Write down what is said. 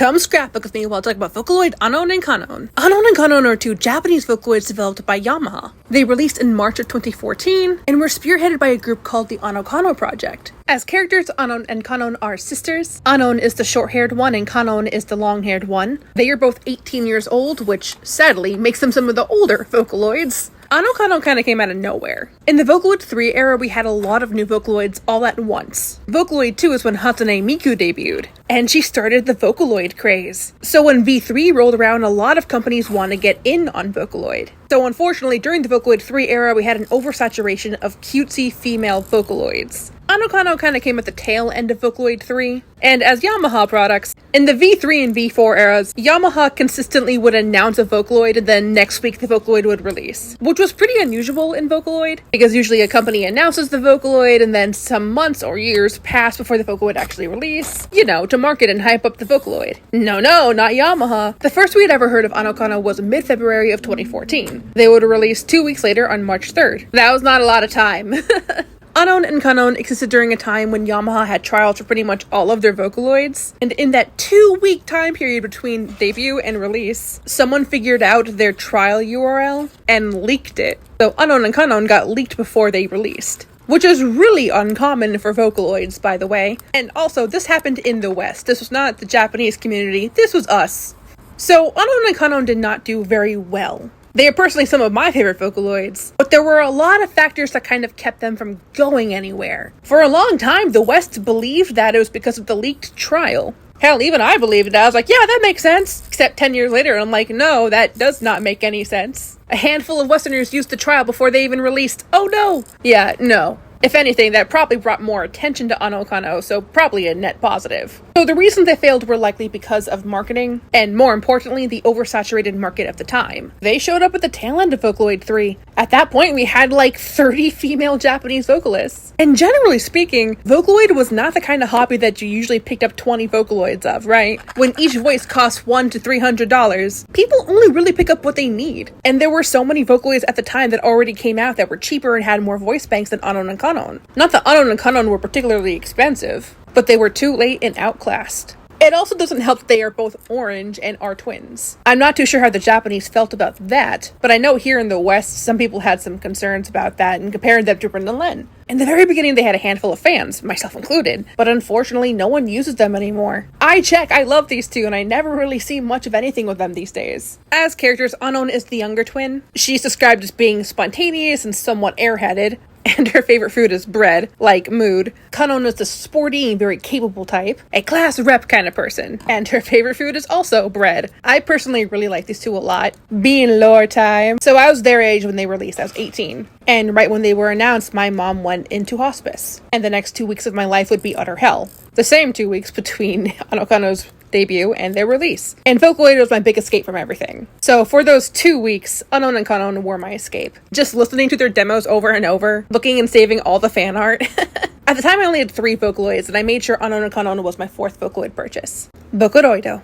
Come scrapbook with me while I talk about Vocaloid Anon and Kanon. Anon and Kanon are two Japanese Vocaloids developed by Yamaha. They released in March of 2014 and were spearheaded by a group called the AnoKano project. As characters, Anon and Kanon are sisters. Anon is the short-haired one and Kanon is the long-haired one. They are both 18 years old, which sadly makes them some of the older Vocaloids. AnoKano kind of came out of nowhere. In the Vocaloid 3 era, we had a lot of new Vocaloids all at once. Vocaloid 2 is when Hatsune Miku debuted, and she started the Vocaloid craze. So when V3 rolled around, a lot of companies wanted to get in on Vocaloid. So unfortunately, during the Vocaloid 3 era, we had an oversaturation of cutesy female Vocaloids. AnoKano kind of came at the tail end of Vocaloid 3, and as Yamaha products, in the V3 and V4 eras, Yamaha consistently would announce a Vocaloid and then next week the Vocaloid would release, which was pretty unusual in Vocaloid, because usually a company announces the Vocaloid and then some months or years pass before the Vocaloid actually release, to market and hype up the Vocaloid. No, not Yamaha. The first we had ever heard of AnoKano was mid-February of 2014. They would release 2 weeks later on March 3rd. That was not a lot of time. Anon and Kanon existed during a time when Yamaha had trials for pretty much all of their Vocaloids, and in that 2-week time period between debut and release, someone figured out their trial URL and leaked it. So Anon and Kanon got leaked before they released, which is really uncommon for Vocaloids, by the way. And also, this happened in the West. This was not the Japanese community, this was us. So Anon and Kanon did not do very well. They are personally some of my favorite Vocaloids, but there were a lot of factors that kind of kept them from going anywhere. For a long time, the West believed that it was because of the leaked trial. Hell, even I believed it. I was like, yeah, that makes sense. Except 10 years later, I'm like, no, that does not make any sense. A handful of Westerners used the trial before they even released. Oh no! Yeah, no. If anything, that probably brought more attention to AnoKano, so probably a net positive. So the reasons they failed were likely because of marketing, and more importantly, the oversaturated market of the time. They showed up at the tail end of Vocaloid 3. At that point, we had like 30 female Japanese vocalists. And generally speaking, Vocaloid was not the kind of hobby that you usually picked up 20 Vocaloids of, right? When each voice costs $100 to $300, people only really pick up what they need. And there were so many Vocaloids at the time that already came out that were cheaper and had more voice banks than Anon and Kanon. Not that Anon and Kanon were particularly expensive, but they were too late and outclassed. It also doesn't help that they are both orange and are twins. I'm not too sure how the Japanese felt about that, but I know here in the West, some people had some concerns about that and compared them to Brenda and Len. In the very beginning, they had a handful of fans, myself included, but unfortunately, no one uses them anymore. I love these two, and I never really see much of anything with them these days. As characters, Anon is the younger twin. She's described as being spontaneous and somewhat airheaded, and her favorite food is bread, like Mood. Kanon is the sporty and very capable type, a class rep kind of person, and her favorite food is also bread. I personally really like these two a lot. Being lore time. So I was their age when they released, I was 18. And right when they were announced, my mom went into hospice. And the next 2 weeks of my life would be utter hell. The same 2 weeks between AnoKano's debut and their release. And Vocaloid was my big escape from everything. So for those 2 weeks, Anon and Kanon were my escape. Just listening to their demos over and over, looking and saving all the fan art. At the time I only had 3 Vocaloids, and I made sure Anon and Kanon was my 4th Vocaloid purchase. Bokoroido.